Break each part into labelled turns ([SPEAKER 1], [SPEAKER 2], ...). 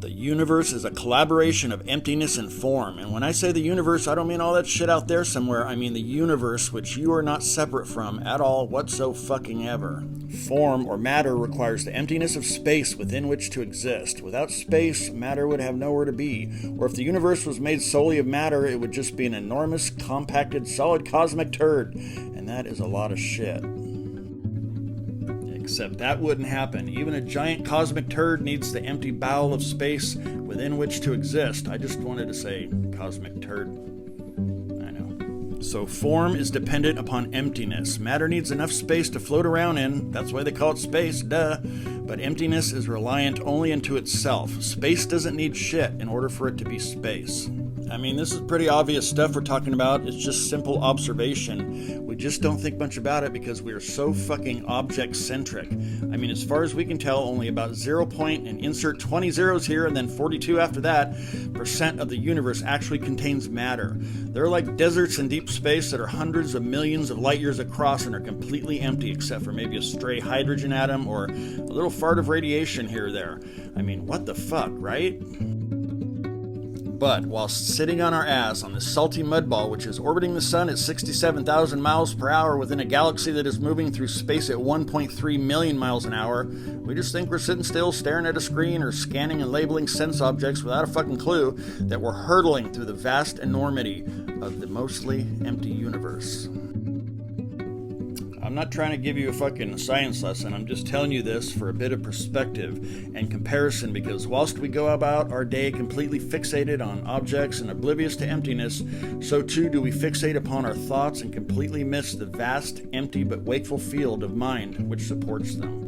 [SPEAKER 1] The universe is a collaboration of emptiness and form. And when I say the universe, I don't mean all that shit out there somewhere. I mean the universe, which you are not separate from at all whatsoever. Form or matter requires the emptiness of space within which to exist. Without space, matter would have nowhere to be. Or if the universe was made solely of matter, it would just be an enormous, compacted, solid cosmic turd. And that is a lot of shit. Except that wouldn't happen. Even a giant cosmic turd needs the empty bowel of space within which to exist. I just wanted to say cosmic turd. I know. So form is dependent upon emptiness. Matter needs enough space to float around in. That's why they call it space, duh. But emptiness is reliant only into itself. Space doesn't need shit in order for it to be space. I mean, this is pretty obvious stuff we're talking about. It's just simple observation. We just don't think much about it because we are so fucking object-centric. I mean, as far as we can tell, only about 0. And insert 20 zeros here and then 42 after that % of the universe actually contains matter. There are like deserts in deep space that are hundreds of millions of light years across and are completely empty except for maybe a stray hydrogen atom or a little fart of radiation here or there. I mean, what the fuck, right? But while sitting on our ass on this salty mud ball, which is orbiting the sun at 67,000 miles per hour within a galaxy that is moving through space at 1.3 million miles an hour, we just think we're sitting still staring at a screen or scanning and labeling sense objects without a fucking clue that we're hurtling through the vast enormity of the mostly empty universe. I'm not trying to give you a fucking science lesson. I'm just telling you this for a bit of perspective and comparison, because whilst we go about our day completely fixated on objects and oblivious to emptiness, so too do we fixate upon our thoughts and completely miss the vast, empty but wakeful field of mind which supports them.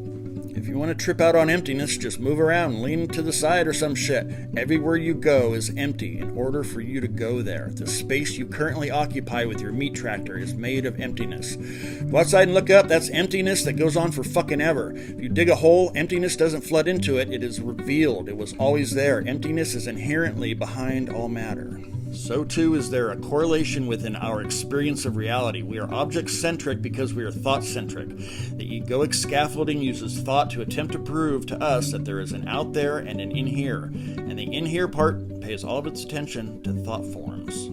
[SPEAKER 1] If you want to trip out on emptiness, just move around and lean to the side or some shit. Everywhere you go is empty in order for you to go there. The space you currently occupy with your meat tractor is made of emptiness. Go outside and look up. That's emptiness that goes on for fucking ever. If you dig a hole, emptiness doesn't flood into it. It is revealed. It was always there. Emptiness is inherently behind all matter. So too is there a correlation within our experience of reality. We are object-centric because we are thought-centric. The egoic scaffolding uses thought to attempt to prove to us that there is an out there and an in here, and the in here part pays all of its attention to thought forms.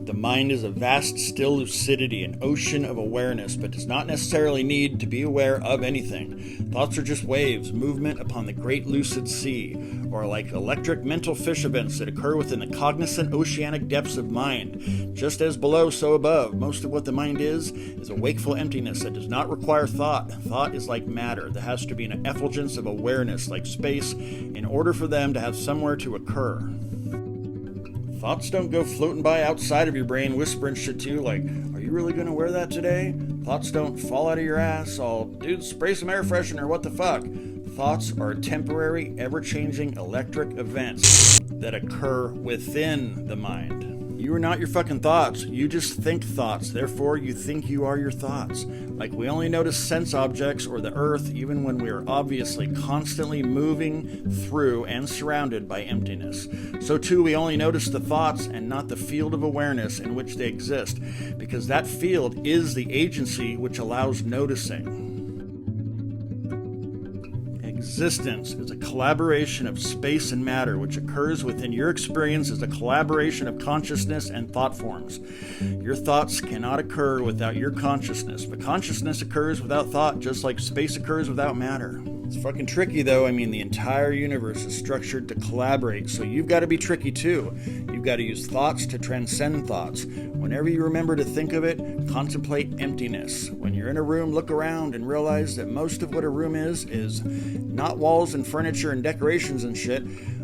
[SPEAKER 1] The mind is a vast, still lucidity, an ocean of awareness, but does not necessarily need to be aware of anything. Thoughts are just waves, movement upon the great lucid sea, or like electric mental fish events that occur within the cognizant oceanic depths of mind. Just as below, so above. Most of what the mind is a wakeful emptiness that does not require thought. Thought is like matter. There has to be an effulgence of awareness, like space, in order for them to have somewhere to occur. Thoughts don't go floating by outside of your brain whispering shit to you like, are you really going to wear that today? Thoughts don't fall out of your ass all, dude, spray some air freshener, what the fuck? Thoughts are temporary, ever-changing electric events that occur within the mind. You are not your fucking thoughts. You just think thoughts. Therefore, you think you are your thoughts. Like we only notice sense objects or the earth even when we are obviously constantly moving through and surrounded by emptiness. So too, we only notice the thoughts and not the field of awareness in which they exist, because that field is the agency which allows noticing. Existence is a collaboration of space and matter, which occurs within your experience as a collaboration of consciousness and thought forms. Your thoughts cannot occur without your consciousness, but consciousness occurs without thought, just like space occurs without matter. It's fucking tricky though. I mean, the entire universe is structured to collaborate, so you've got to be tricky too. You've got to use thoughts to transcend thoughts. Whenever you remember to think of it, contemplate emptiness. When you're in a room, look around and realize that most of what a room is not walls and furniture and decorations and shit.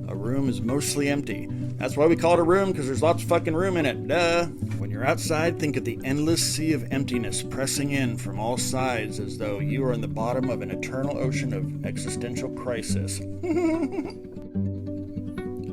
[SPEAKER 1] A room is mostly empty. That's why we call it a room, because there's lots of fucking room in it. Duh. When you're outside, think of the endless sea of emptiness pressing in from all sides as though you are in the bottom of an eternal ocean of existential crisis.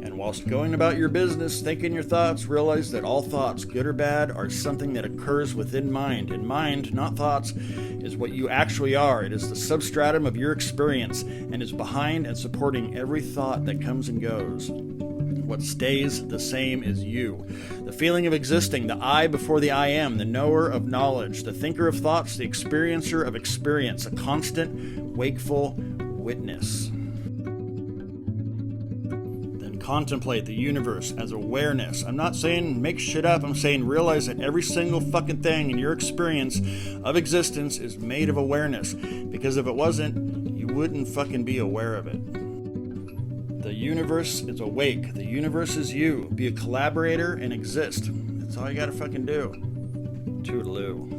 [SPEAKER 1] And whilst going about your business, thinking your thoughts, realize that all thoughts, good or bad, are something that occurs within mind. And mind, not thoughts, is what you actually are. It is the substratum of your experience and is behind and supporting every thought that comes and goes. What stays the same is you. The feeling of existing, the I before the I am, the knower of knowledge, the thinker of thoughts, the experiencer of experience, a constant, wakeful witness. Contemplate the universe as awareness. I'm not saying make shit up. I'm saying realize that every single fucking thing in your experience of existence is made of awareness. Because if it wasn't, you wouldn't fucking be aware of it. The universe is awake. The universe is you. Be a collaborator and exist. That's all you gotta fucking do. Toodaloo.